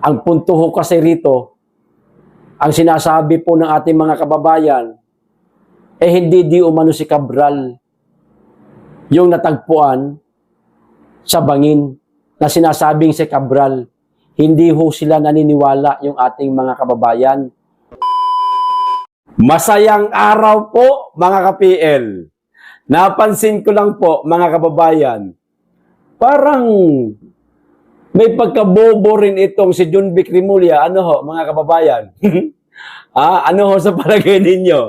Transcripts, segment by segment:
Ang punto ho kasi rito, ang sinasabi po ng ating mga kababayan, hindi di umano si Cabral yung natagpuan sa bangin na sinasabing si Cabral. Hindi ho sila naniniwala yung ating mga kababayan. Masayang araw po mga ka-PL. Napansin ko lang po mga kababayan, parang may pagkabobo rin itong si John Vic Rimulya. Ano ho mga kababayan? Ano ho sa palagay ninyo?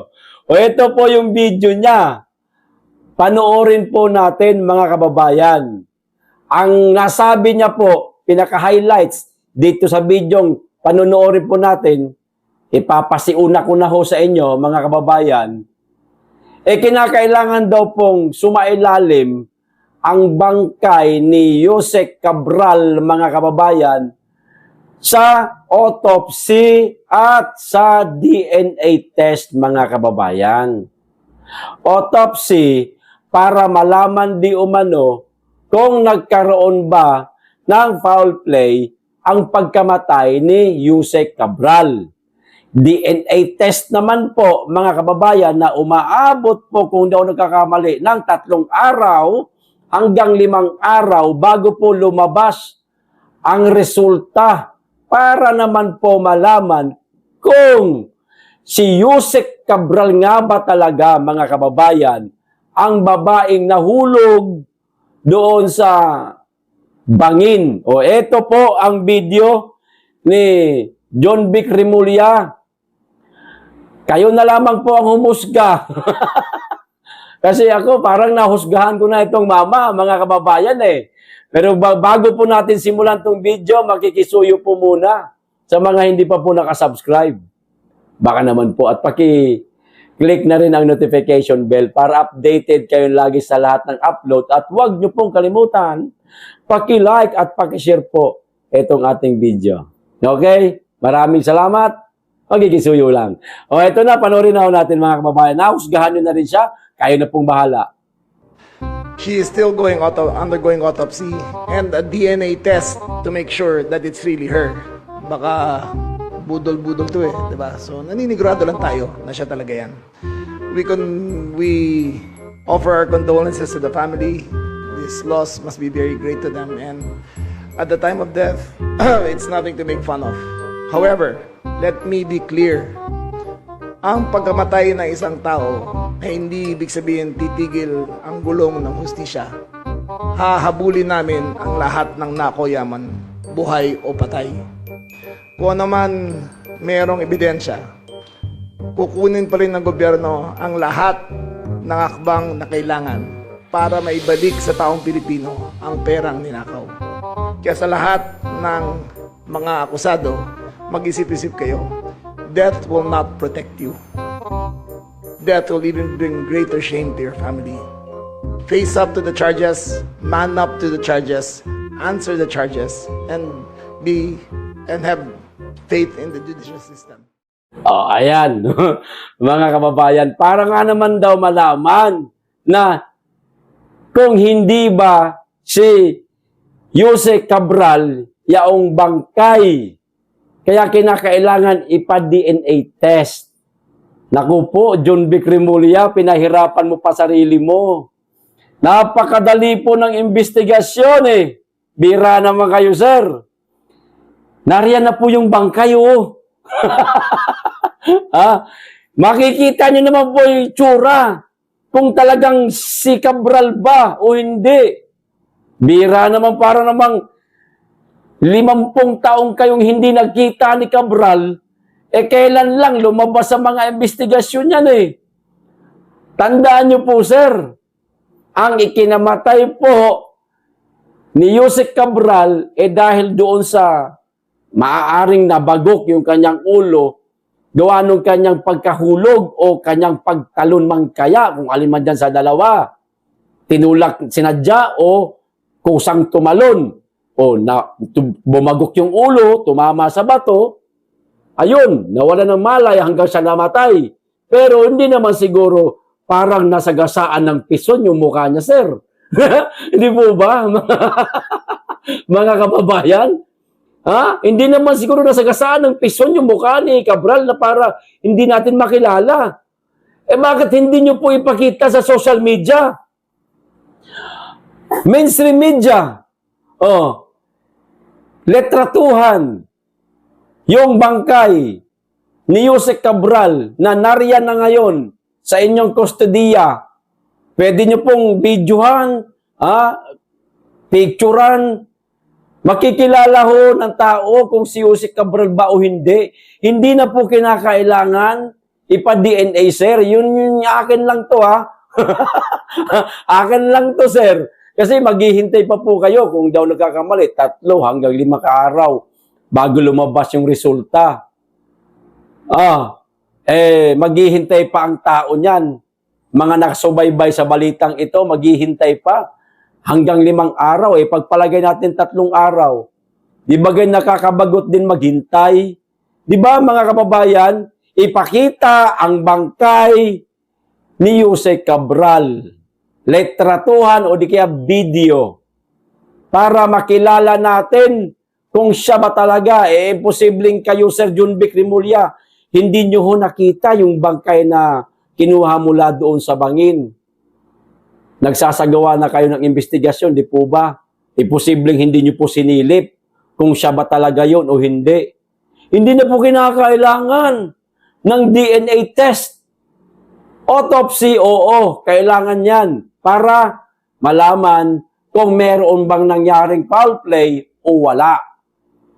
O ito po yung video niya. Panoorin po natin mga kababayan. Ang nasabi niya po, pinaka-highlights dito sa videong panonoorin po natin, ipapasiuna ko na ho sa inyo mga kababayan, kinakailangan daw pong sumailalim ang bangkay ni Yusek Cabral mga kababayan sa autopsy at sa DNA test mga kababayan. Autopsy para malaman di umano kung nagkaroon ba ng foul play ang pagkamatay ni Yusek Cabral. DNA test naman po mga kababayan na umaabot po kung daw nagkakamali ng 3 araw hanggang 5 araw bago po lumabas ang resulta para naman po malaman kung si Yusek Cabral nga ba talaga mga kababayan ang babaeng nahulog doon sa bangin. O ito po ang video ni John Vic Rimulya. Kayo na lamang po ang humusga. Kasi ako parang nahusgahan ko na itong mama, mga kababayan Pero bago po natin simulan itong video, makikisuyo po muna sa mga hindi pa po nakasubscribe. Baka naman po at paki-click na rin ang notification bell para updated kayo lagi sa lahat ng upload. At huwag nyo pong kalimutan, paki-like at paki-share po itong ating video. Okay? Maraming salamat. Magkikisuyo lang. O, ito na. Panoorin na natin mga kababayan. Nahusgahan nyo na rin siya. Kayo na pong bahala. She is still undergoing autopsy and a DNA test to make sure that it's really her. Baka budol-budol to diba? So, naninigurado lang tayo na siya talaga yan. We offer our condolences to the family. This loss must be very great to them, and at the time of death, it's nothing to make fun of. However, let me be clear. Ang pagkamatay ng isang tao ay hindi ibig sabihin titigil ang gulong ng hustisya. Hahabulin namin ang lahat ng nakoyaman, buhay o patay. Kung naman mayroong ebidensya, kukunin pa rin ng gobyerno ang lahat ng akbang na kailangan para maibalik sa taong Pilipino ang perang ninakaw. Kaya sa lahat ng mga akusado, mag-isip-isip kayo. Death will not protect you. Death will even bring greater shame to your family. Face up to the charges, man up to the charges, answer the charges, and have faith in the judicial system. Ayan. Mga kababayan, para nga naman daw malaman na kung hindi ba si Yusek Cabral yaong bangkay, kaya kinakailangan ipa-DNA test. Naku po, John Vic Rimulya, pinahirapan mo pa sarili mo. Napakadali po ng investigasyon Bira naman kayo, sir. Nariyan na po yung bangkay, Makikita nyo naman po yung tsura. Kung talagang si Cabral ba o hindi. Bira naman, para namang 50 taong kayong hindi nagkita ni Cabral, kailan lang lumabas sa mga investigasyon yan Tandaan nyo po, sir, ang ikinamatay po ni Yusek Cabral dahil doon sa maaaring nabagok yung kanyang ulo, gawa ng kanyang pagkahulog o kanyang pagtalon man kaya, kung alin man dyan sa dalawa. Tinulak, sinadya o kusang tumalon. O bumagok yung ulo, tumama sa bato, ayun, nawala ng malay hanggang sa namatay. Pero hindi naman siguro parang nasagasaan ng pison yung mukha niya, sir. Hindi po ba, mga kababayan? Ha? Hindi naman siguro nasagasaan ng piston yung mukha ni Cabral na para hindi natin makilala. Eh bakit hindi nyo po ipakita sa social media? Mainstream media. Oh, letratuhan yung bangkay ni Yusek Cabral na nariyan na ngayon sa inyong kustodiya. Pwede nyo pong videohan, picturean, makikilala ho ng tao kung si Yusek Cabral ba o hindi. Hindi na po kinakailangan ipa-DNA, sir. Yun akin lang to, ha? Akin lang to, sir. Kasi maghihintay pa po kayo kung daw nagkakamali, 3 hanggang 5 araw bago lumabas yung resulta. Maghihintay pa ang tao niyan. Mga nakasubaybay sa balitang ito, maghihintay pa hanggang 5 araw. Pagpalagay natin 3 araw. Di ba ganyan nakakabagot din maghintay? Di ba mga kababayan, ipakita ang bangkay ni Yusek Cabral. Letratuhan o di kaya video para makilala natin kung siya ba talaga. Imposibleng kayo, Sir Junvic Rimulya, hindi nyo ho nakita yung bangkay na kinuha mula doon sa bangin. Nagsasagawa na kayo ng investigasyon, di po ba? Imposibleng hindi nyo po sinilip kung siya ba talaga yon o hindi. Hindi na po kinakailangan ng DNA test. Autopsy, oo, kailangan yan para malaman kung meron bang nangyaring foul play o wala.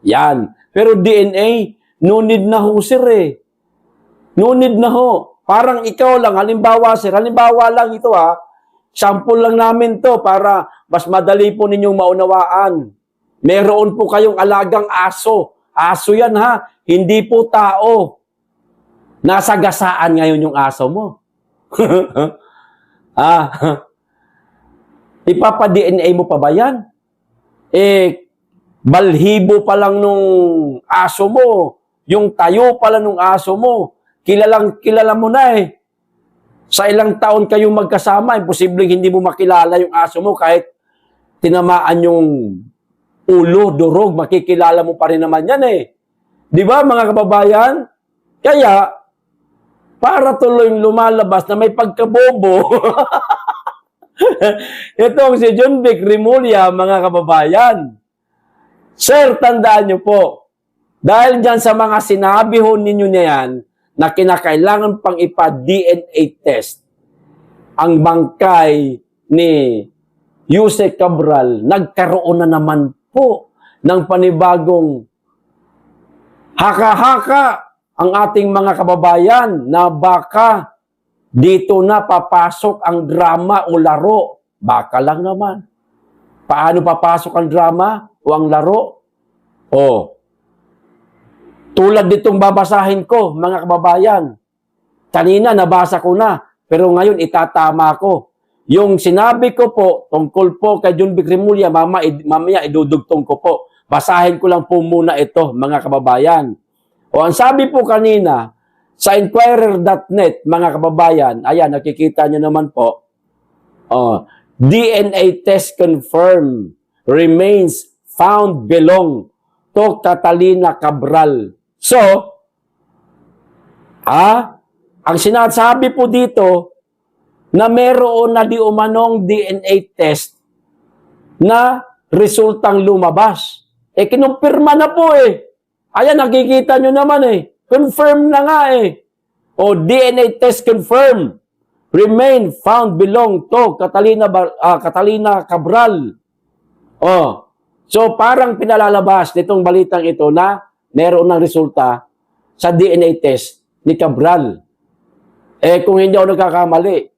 Yan. Pero DNA, no need na ho, sir, eh. No need na ho. Parang ikaw lang, halimbawa, sir, halimbawa lang ito, ha. Sample lang namin to para mas madali po ninyong maunawaan. Meron po kayong alagang aso. Aso yan, ha. Hindi po tao. Nasa gasaan ngayon yung aso mo. Ipapa-DNA mo pa ba yan? Balhibo pa lang nung aso mo. Yung tayo pa lang nung aso mo. Kilala mo na eh. Sa ilang taon kayong magkasama, imposibleng hindi mo makilala yung aso mo kahit tinamaan yung ulo, durog, makikilala mo pa rin naman yan eh. Di ba mga kababayan? Kaya, para tuloy lumalabas na may pagkabobo, itong si Junvic Rimulya, mga kababayan. Sir, tandaan nyo po, dahil dyan sa mga sinabi ho ninyo na yan, na kinakailangan pang ipa-DNA test, ang bangkay ni Yusek Cabral, nagkaroon na naman po ng panibagong haka-haka ang ating mga kababayan na baka dito na papasok ang drama o laro. Baka lang naman. Paano papasok ang drama o ang laro? Tulad ditong babasahin ko, mga kababayan. Kanina nabasa ko na, pero ngayon itatama ko. Yung sinabi ko po, tungkol po kay Junvic Rimulya, mamaya idudugtong ko po. Basahin ko lang po muna ito, mga kababayan. Ang sabi po kanina, sa Inquirer.net, mga kababayan, ayan, nakikita nyo naman po, DNA test confirmed, remains found belong to Catalina Cabral. So, ang sinasabi po dito, na meron na di umanong DNA test na resultang lumabas. Kinumpirma na po eh. Ayan, nakikita nyo naman eh. Confirm na nga eh. DNA test confirmed. Remain found belong to Catalina Cabral. So parang pinalalabas nitong balitang ito na meron ng resulta sa DNA test ni Cabral. Kung hindi ako nagkakamali,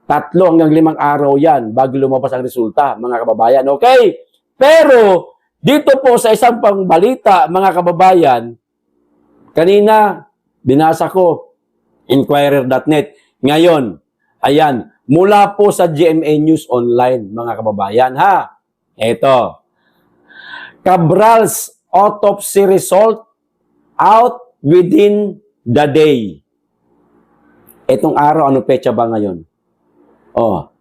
3 hanggang 5 araw yan bago lumabas ang resulta, mga kababayan. Okay? Pero dito po sa isang pang balita, mga kababayan, kanina, binasa ko, Inquirer.net. Ngayon, ayan, mula po sa GMA News Online, mga kababayan, ha? Ito. Cabral's autopsy result out within the day. Itong araw, ano petsa ba ngayon?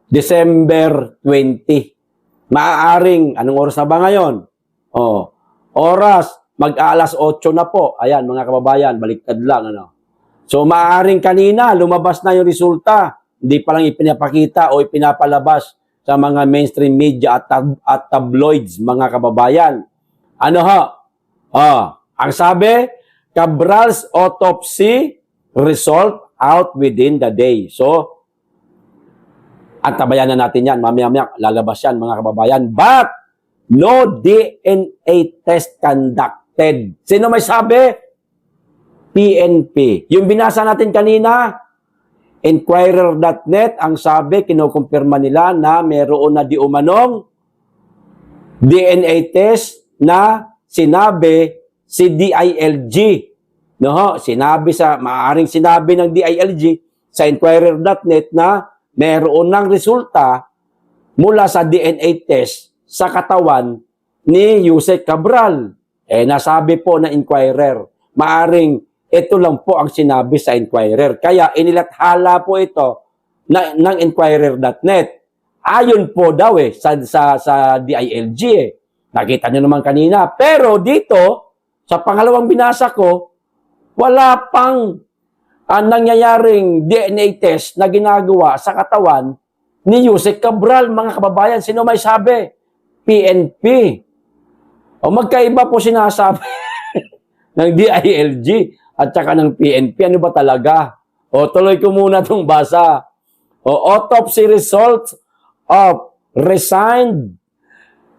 December 20. Maaaring, anong oras na ba ngayon? Oras, mag-aalas 8 na po. Ayan, mga kababayan, baliktad lang. Ano? So, maaaring kanina, lumabas na yung resulta. Hindi pa lang ipinapakita o ipinapalabas sa mga mainstream media at tabloids, mga kababayan. Ano ho? Ang sabi, Cabral's autopsy result out within the day. So, antabayan na natin yan. Mamaya-maya, lalabas yan, mga kababayan. But, no DNA test conducted. Sino may sabi? PNP. Yung binasa natin kanina, Inquirer.net, ang sabi, kinukumpirma nila na meron na di umanong DNA test na sinabi si DILG. No, maaaring sinabi ng DILG sa Inquirer.net na meron ng resulta mula sa DNA test sa katawan ni Yusek Cabral. Nasabi po na Inquirer, maaring ito lang po ang sinabi sa Inquirer. Kaya inilathala po ito ng Inquirer.net. Ayon po daw sa DILG. Nakita nyo naman kanina. Pero dito, sa pangalawang binasa ko, wala pang nangyayaring DNA test na ginagawa sa katawan ni Yusek Cabral, mga kababayan. Sino may sabi? PNP. O magkaiba po sinasabi ng DILG at saka ng PNP. Ano ba talaga? O tuloy ko muna itong basa. O autopsy results of resigned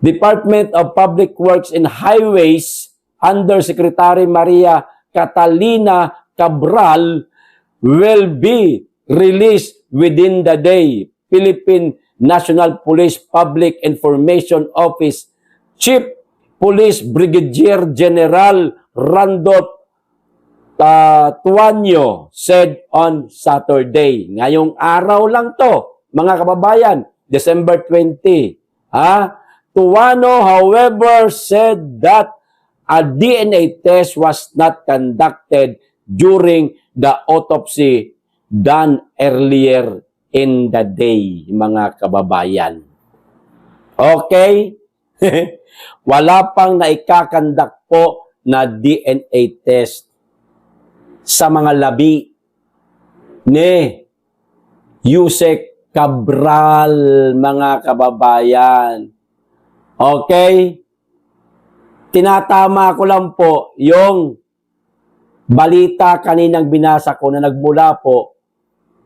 Department of Public Works and Highways Undersecretary Maria Catalina Cabral will be released within the day. Philippine National Police Public Information Office Chief Police Brigadier General Randolph Tuanyo said on Saturday. Ngayong araw lang to, mga kababayan, December 20. Tuano, however, said that a DNA test was not conducted during the autopsy done earlier in the day, mga kababayan. Okay? Wala pang naikakandak po na DNA test sa mga labi ni Yusek Cabral, mga kababayan. Okay? Tinatama ko lang po yung balita kaninang binasa ko na nagmula po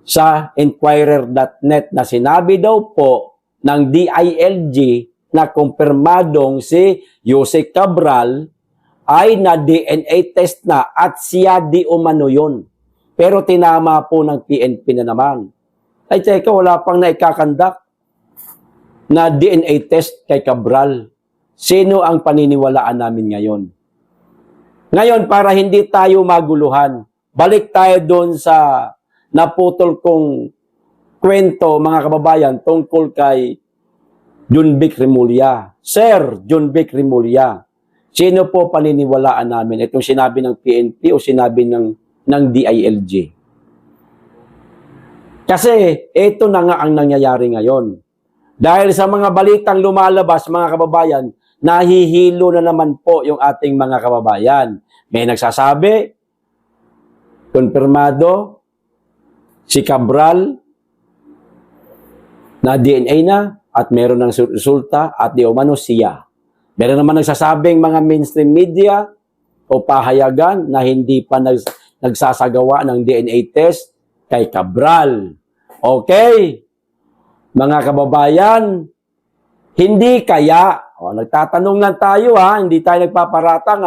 sa Inquirer.net na sinabi daw po ng DILG na kumpirmadong si Yusek Cabral ay na DNA test na at siya di umano yun. Pero tinama po ng PNP na naman. Ay teka, wala pang naikakandak na DNA test kay Cabral. Sino ang paniniwalaan namin ngayon? Ngayon, para hindi tayo maguluhan, balik tayo doon sa naputol kong kwento, mga kababayan, tungkol kay Junvic Remulla. Sir Junvic Remulla, sino po paniniwalaan namin? Itong sinabi ng PNP o sinabi ng DILG? Kasi ito na nga ang nangyayari ngayon. Dahil sa mga balitang lumalabas, mga kababayan, nahihilo na naman po yung ating mga kababayan. May nagsasabi, konfirmado, si Cabral na DNA na at meron ng resulta at di umano siya. Meron naman nagsasabing mga mainstream media o pahayagan na hindi pa nagsasagawa ng DNA test kay Cabral. Okay? Mga kababayan, hindi kaya, nagtatanong lang tayo hindi tayo nagpaparatang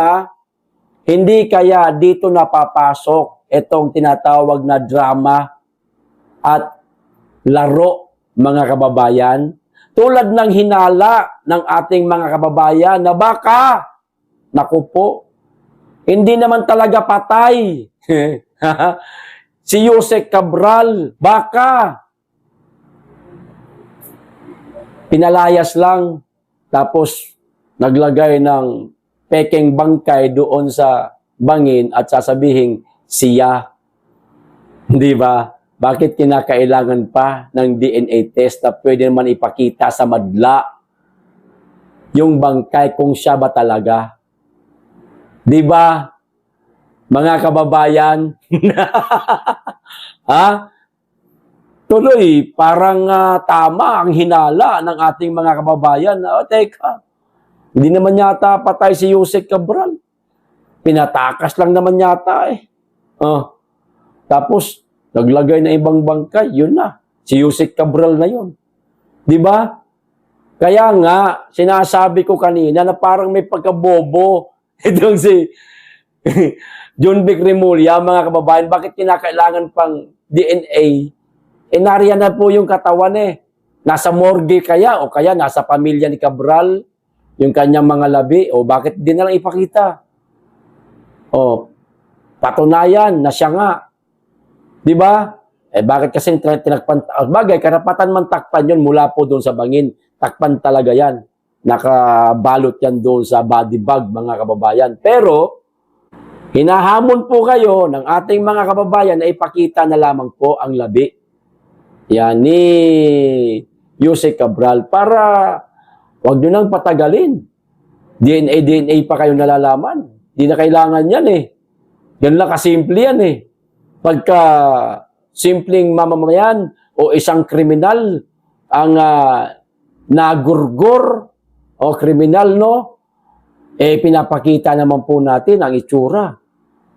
hindi kaya dito napapasok itong tinatawag na drama at laro, mga kababayan, tulad ng hinala ng ating mga kababayan na baka, naku po, hindi naman talaga patay. Si Yusek Cabral, baka pinalayas lang, tapos naglagay ng pekeng bangkay doon sa bangin at sasabihin siya. Di ba? Bakit kinakailangan pa ng DNA test na pwede naman ipakita sa madla yung bangkay kung siya ba talaga? Di ba, mga kababayan? Ha? Tuloy, parang tama ang hinala ng ating mga kababayan. Teka, hindi naman yata patay si Yusek Cabral. Pinatakas lang naman yata eh. Tapos, naglagay na ibang bangkay, yun na. Si Yusek Cabral na yun. Di ba? Kaya nga, sinasabi ko kanina na parang may pagkabobo. Itong si John Vic Remulla, mga kababayan, bakit kinakailangan pang DNA? Nariyan na po yung katawan eh. Nasa morgue kaya o kaya nasa pamilya ni Cabral, yung kanyang mga labi, o bakit di na lang ipakita? Patunayan na siya nga. Di ba? Bakit kasi tinakpan? Bagay, karapatan man takpan yun mula po doon sa bangin. Takpan talaga yan. Nakabalot yan doon sa body bag, mga kababayan. Pero, hinahamon po kayo ng ating mga kababayan na ipakita na lamang po ang labi. Yan ni Yusek Cabral para wag nyo nang patagalin. DNA pa kayo nalalaman. Di na kailangan yan eh. Ganun lang kasimple yan eh. Pagka simpleng mamamayan o isang kriminal ang nagurgur o kriminal, no? Pinapakita naman po natin ang itsura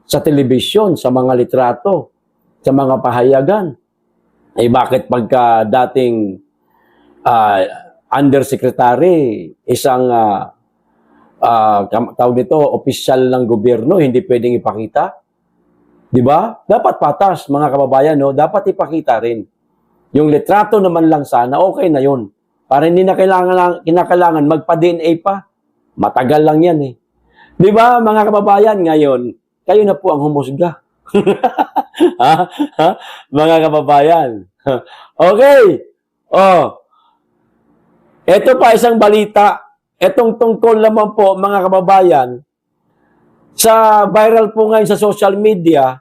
sa telebisyon, sa mga litrato, sa mga pahayagan. Bakit pagka dating undersecretary, isang tawag nito, opisyal ng gobyerno, hindi pwedeng ipakita? Di ba? Dapat patas, mga kababayan, no? Dapat ipakita rin. Yung litrato naman lang sana, okay na yun. Para hindi na kinakailangan magpa-DNA pa. Matagal lang yan eh. Di ba, mga kababayan, ngayon, kayo na po ang humusga. Mga kababayan. Okay. Ito pa isang balita. Itong tungkol naman po, mga kababayan, sa viral po ngayon sa social media,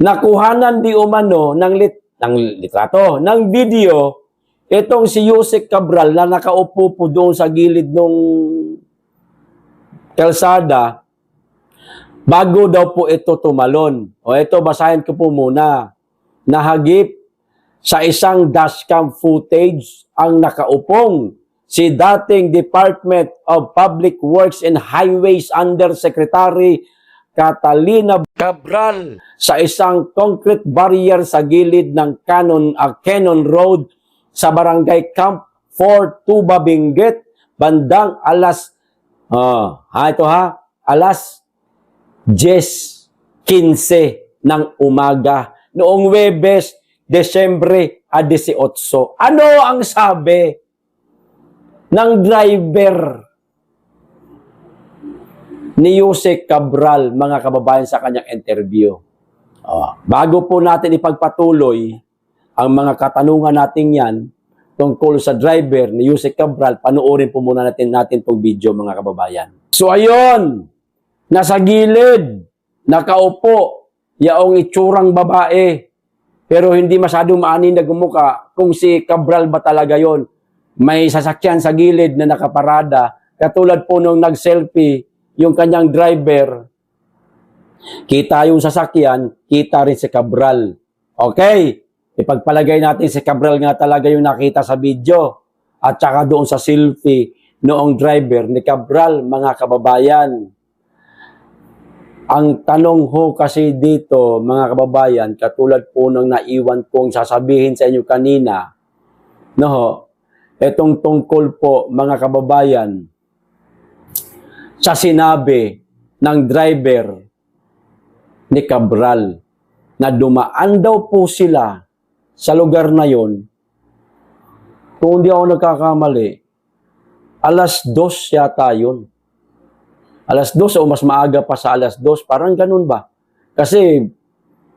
nakuhanan di umano ng litrato, ng video, itong si Yusek Cabral na nakaupo po doon sa gilid ng kalsada, bago daw po ito tumalon. Ito, basahin ko po muna. Nahagip sa isang dashcam footage ang nakaupong si dating Department of Public Works and Highways Undersecretary Catalina Cabral sa isang concrete barrier sa gilid ng Cannon Road sa Barangay Camp 4, Tuba, Benguet, bandang alas alas 10:15 ng umaga noong Huwebes, Desyembre 18. Ano ang sabi ng driver ni Yusek Cabral, mga kababayan, sa kanyang interview? Bago po natin ipagpatuloy ang mga katanungan natin yan tungkol sa driver ni Yusek Cabral, panoorin po muna natin itong video, mga kababayan. So ayun, nasa gilid, nakaupo, yaong itsurang babae, pero hindi masyadong maanin na gumuka kung si Cabral ba talaga yon. May sasakyan sa gilid na nakaparada, katulad po nung nag-selfie yung kanyang driver. Kita yung sasakyan, kita rin si Cabral. Okay, ipagpalagay natin si Cabral nga talaga yung nakita sa video at saka doon sa selfie noong driver ni Cabral, mga kababayan. Ang tanong ho kasi dito, mga kababayan, katulad po ng naiwan kong sasabihin sa inyo kanina, itong tungkol po, mga kababayan, sa sinabi ng driver ni Cabral na dumaan daw po sila sa lugar na yon, kung hindi ako nagkakamali, alas 2 yata yun. Alas 2 o mas maaga pa sa alas 2, parang ganun ba? Kasi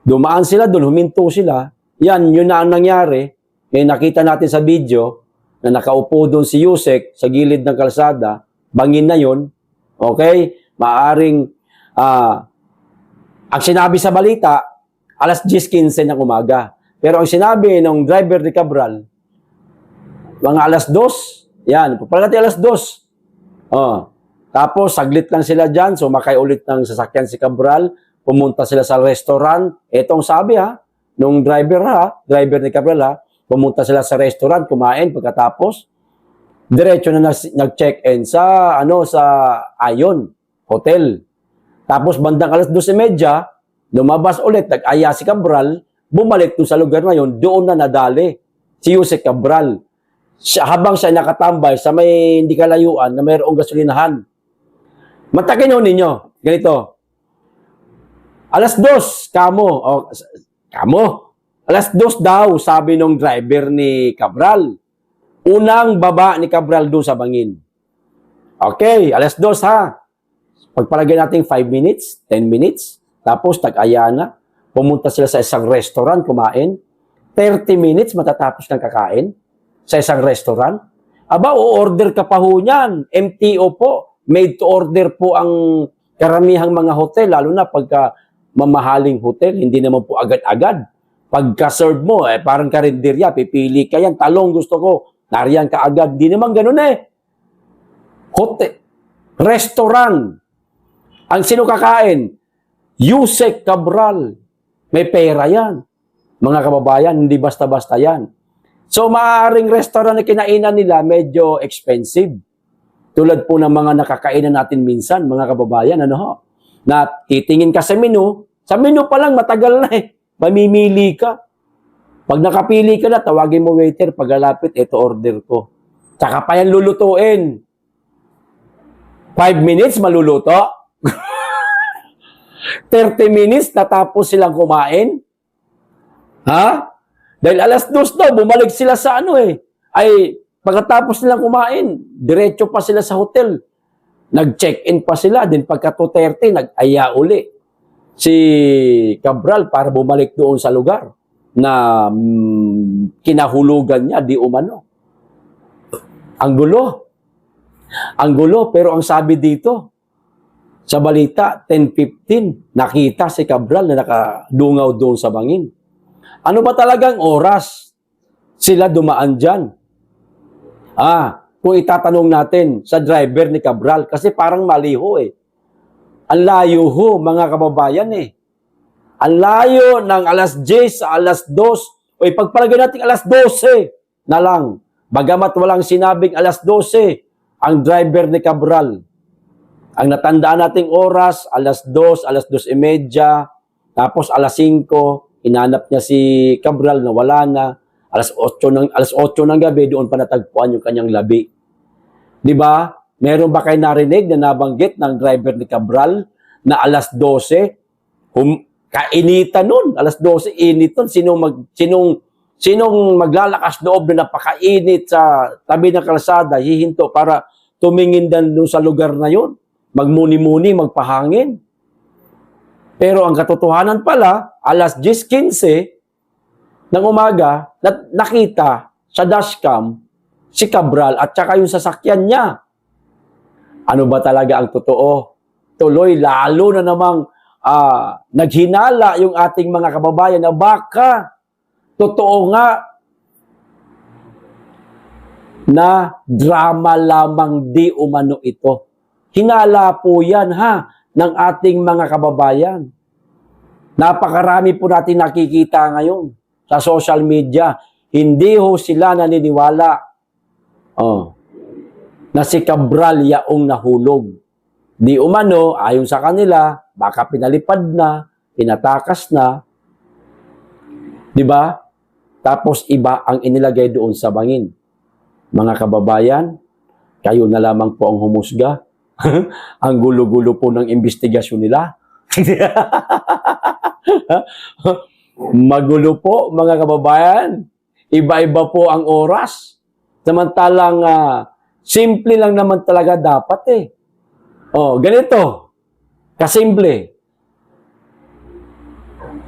dumaan sila doon, huminto sila. Yan, yun na ang nangyari. Nakita natin sa video na nakaupo doon si Yusek sa gilid ng kalsada. Bangin na yun. Okay? Maaring, ang sinabi sa balita, alas 10:15 ng umaga. Pero ang sinabi ng driver ni Cabral, mga alas 2, yan, pagpalagati alas 2. Tapos, saglit lang sila dyan, sumakay ulit ng sasakyan si Cabral, pumunta sila sa restaurant. Etong sabi nung driver ni Cabral pumunta sila sa restaurant, kumain, pagkatapos, diretso na nag-check-in sa Ayon Hotel. Tapos bandang alas 12:30, lumabas ulit, nag-aya si Cabral, bumalik doon sa lugar na yun, doon na nadali si Yusek Cabral. Habang siya nakatambay sa may hindi kalayuan na mayroong gasolinahan. Matakin nyo ninyo, ganito. Alas 2, alas 2 daw, sabi nung driver ni Cabral. Unang baba ni Cabral doon sa bangin. Okay, alas 2 Pagpalagay natin 5 minutes, 10 minutes, tapos tag-aya na, pumunta sila sa isang restaurant, kumain. 30 minutes matatapos ng kakain sa isang restaurant. Aba, o-order ka pa ho niyan. MTO po, made to order po ang karamihang mga hotel, lalo na pagka mamahaling hotel, hindi naman po agad-agad. Pagka-serve mo, parang karinderya, pipili ka yan, talong gusto ko, nariyan ka agad. Di naman ganun Hotel, restaurant. Ang sino kakain? Yusek Cabral. May pera yan. Mga kababayan, hindi basta-basta yan. So, maaaring restaurant na kinainan nila, medyo expensive. Tulad po ng mga nakakainan natin minsan, mga kababayan, na titingin ka sa menu pa lang, matagal na mamimili ka. Pag nakapili ka na, tawagin mo waiter, paglalapit, ito order ko. Tsaka pa yan lulutuin. 5 minutes, maluluto. 30 minutes, natapos silang kumain. Dahil alas 2 daw, bumalik sila sa ay pagkatapos nilang kumain, diretso pa sila sa hotel. Nag-check-in pa sila, din pagka 2:30, nag-aya uli si Cabral para bumalik doon sa lugar na kinahulugan niya, di umano. Ang gulo, pero ang sabi dito, sa balita, 10:15, nakita si Cabral na nakadungaw doon sa bangin. Ano ba talagang oras sila dumaan dyan? Kung itatanong natin sa driver ni Cabral, kasi parang maliho Ang layo mga kababayan Ang layo ng alas 10 sa alas 2. Pagpalagay natin alas 12 na lang. Bagamat walang sinabing alas 12, ang driver ni Cabral. Ang natandaan nating oras, alas 2, alas 2:30, tapos alas 5, hinanap niya si Cabral na wala na. Alas 8 ng gabi, doon pa natagpuan yung kanyang labi. Di ba? Meron ba kayo narinig na nabanggit ng driver ni Cabral na alas 12, kainitan nun, alas 12, init nun. Sinong maglalakas loob na napakainit sa tabi ng kalsada, hihinto para tumingin doon sa lugar na yun. Magmuni-muni, magpahangin. Pero ang katotohanan pala, alas 10:15 ng umaga, nakita sa dashcam si Cabral at saka yung sasakyan niya. Ano ba talaga ang totoo? Tuloy, lalo na namang naghinala yung ating mga kababayan na baka totoo nga na drama lamang di umano ito. Hinala po yan ng ating mga kababayan. Napakarami po natin nakikita ngayon sa social media. Hindi ho sila naniniwala na si Cabral yaong nahulog. Di umano, ayon sa kanila, baka pinalipad na, pinatakas na. Di ba? Tapos iba ang inilagay doon sa bangin. Mga kababayan, kayo na lamang po ang humusga. Ang gulo-gulo po ng investigasyon nila. Magulo po, mga kababayan. Iba-iba po ang oras. Samantalang simple lang naman talaga dapat ganito. Kasimple.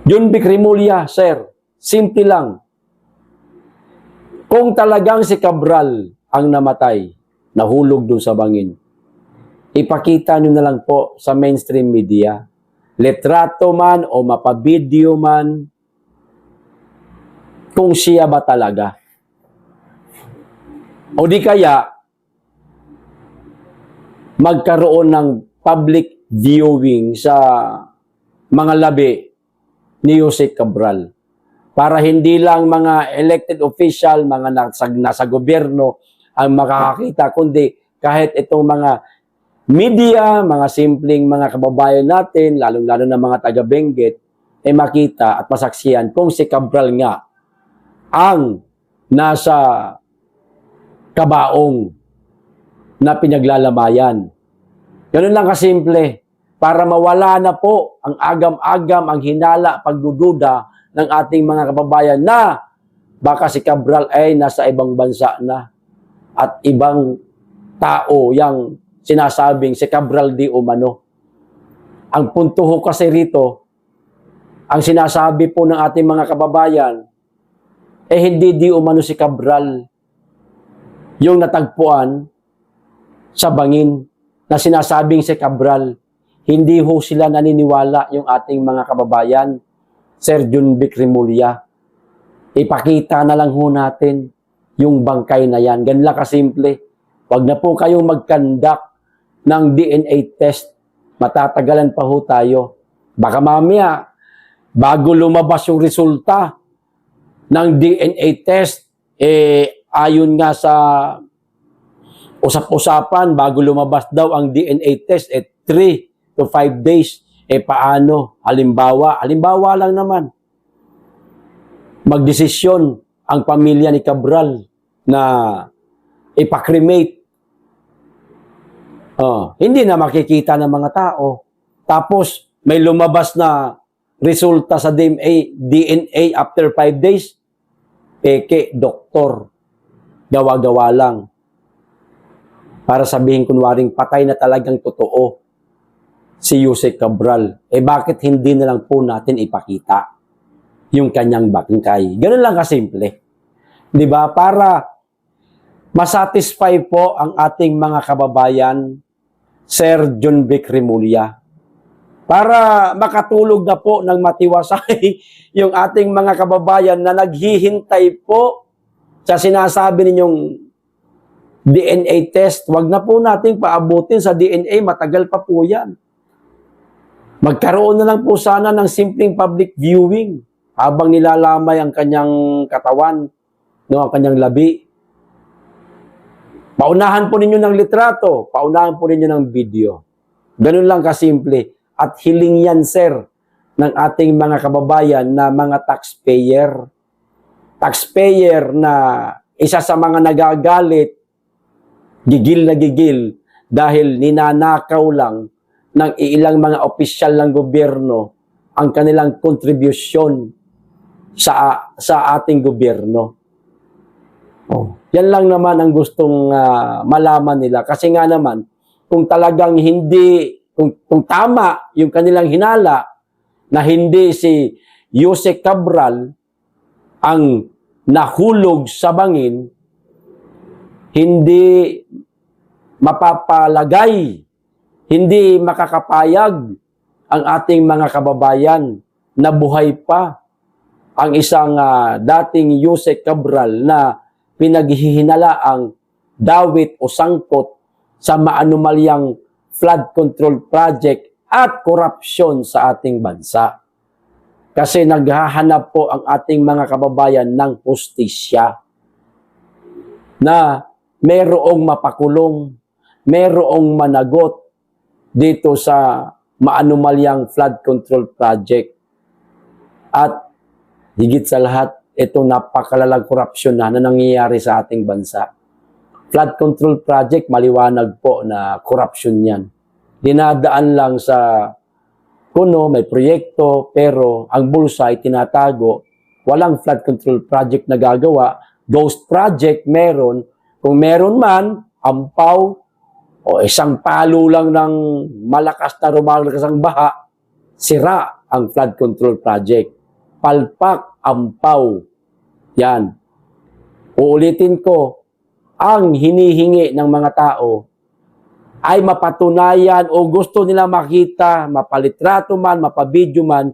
John B. Cremulya, sir. Simple lang. Kung talagang si Cabral ang namatay, nahulog doon sa bangin, ipakita nyo na lang po sa mainstream media. Litrato man o mapabideo man, kung siya ba talaga. O di kaya, magkaroon ng public viewing sa mga labi ni Yusek Cabral. Para hindi lang mga elected official, mga nasa gobyerno ang makakakita, kundi kahit itong mga media, mga simpleng mga kababayan natin, lalong-lalo na mga taga-Benguet, ay makita at masaksiyan kung si Cabral nga ang nasa kabaong na pinaglalamayan. Ganun lang kasimple. Para mawala na po ang agam-agam, ang hinala, pagdududa ng ating mga kababayan na baka si Cabral ay nasa ibang bansa na at ibang tao yang sinasabing si Cabral di umano. Ang punto ho kasi rito, ang sinasabi po ng ating mga kababayan, hindi di umano si Cabral yung natagpuan sa bangin na sinasabing si Cabral. Hindi ho sila naniniwala yung ating mga kababayan, Sir Junvic Remulla. Ipakita na lang ho natin yung bangkay na yan. Ganun lang kasimple. Huwag na po kayong mag-conduct ng DNA test. Matatagalan pa ho tayo. Baka mamaya, bago lumabas yung resulta ng DNA test, ayon nga sa usap-usapan, bago lumabas daw ang DNA test, 3 to 5 days. Paano? Halimbawa lang naman, magdesisyon ang pamilya ni Cabral na ipakremate. Hindi na makikita ng mga tao. Tapos, may lumabas na resulta sa DNA after 5 days. Peke, doktor. Gawa-gawa lang. Para sabihin kunwaring patay na talagang totoo si Yusek Cabral. Bakit hindi na lang po natin ipakita yung kanyang bangkay? Ganun lang kasimple. Di ba? Para masatisfy po ang ating mga kababayan, Sir Junvic Remulla. Para makatulog na po ng matiwasay yung ating mga kababayan na naghihintay po sa sinasabi ninyong DNA test. Wag na po nating paabutin sa DNA, matagal pa po yan. Magkaroon na lang po sana ng simpleng public viewing habang nilalamay ang kanyang katawan, ang kanyang labi. Paunahan po ninyo ng litrato, paunahan po ninyo ng video. Ganun lang kasimple. At hiling yan, sir, ng ating mga kababayan na mga taxpayer. Taxpayer na isa sa mga nagagalit, gigil na gigil dahil ninanakaw lang ng ilang mga opisyal ng gobyerno ang kanilang kontribusyon sa ating gobyerno. Yan lang naman ang gustong malaman nila. Kasi nga naman, kung talagang kung tama yung kanilang hinala na hindi si Yusek Cabral ang nahulog sa bangin, hindi mapapalagay, hindi makakapayag ang ating mga kababayan na buhay pa ang isang dating Yusek Cabral na pinaghihinala ang dawit o sangkot sa maanumalyang flood control project at korupsyon sa ating bansa. Kasi naghahanap po ang ating mga kababayan ng hustisya na merong mapakulong, merong managot dito sa maanumalyang flood control project. At higit sa lahat, itong napakalalang korupsyon na nangyayari sa ating bansa. Flood control project, maliwanag po na korupsyon yan. Dinadaan lang sa kuno, may proyekto, pero ang bulsa ay tinatago. Walang flood control project na gagawa. Ghost project meron. Kung meron man, ampaw, o isang palo lang ng malakas na rumalakas ang baha, sira ang flood control project. Palpak, ampaw. Yan. Uulitin ko, ang hinihingi ng mga tao ay mapatunayan o gusto nila makita, mapalitrato man, mapabidyo man,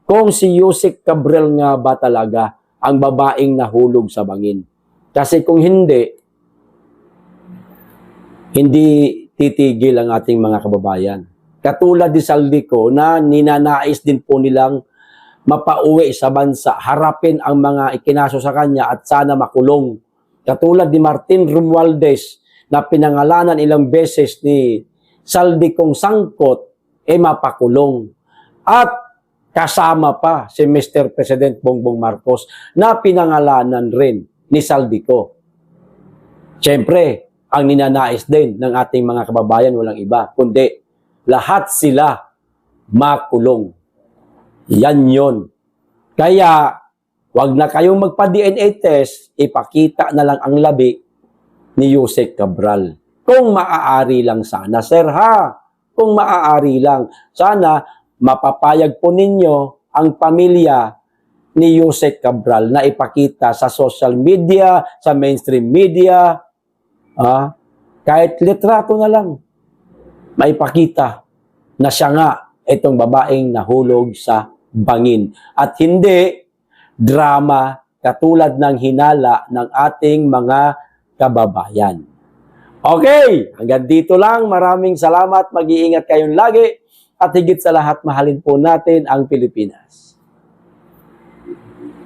kung si Yusek Cabral nga ba talaga ang babaeng nahulog sa bangin. Kasi kung hindi titigil ang ating mga kababayan. Katulad ni Saldico na ninanais din po nilang mapauwi sa bansa, harapin ang mga ikinaso sa kanya at sana makulong. Katulad ni Martin Romualdez na pinangalanan ilang beses ni Saldicong sangkot, mapakulong. At kasama pa si Mr. President Bongbong Marcos na pinangalanan rin ni Saldico. Siyempre, ang ninanais din ng ating mga kababayan walang iba, kundi lahat sila makulong. Yan yon. Kaya, wag na kayong magpa-DNA test, ipakita na lang ang labi ni Yusek Cabral. Kung maaari lang sana, sir ha? Kung maaari lang. Sana, mapapayag po ninyo ang pamilya ni Yusek Cabral na ipakita sa social media, sa mainstream media, kahit litrato na lang, maipakita na siya nga itong babaeng nahulog sa bangin. At hindi drama katulad ng hinala ng ating mga kababayan. Okay, hanggang dito lang. Maraming salamat. Mag-iingat kayong lagi. At higit sa lahat, mahalin po natin ang Pilipinas.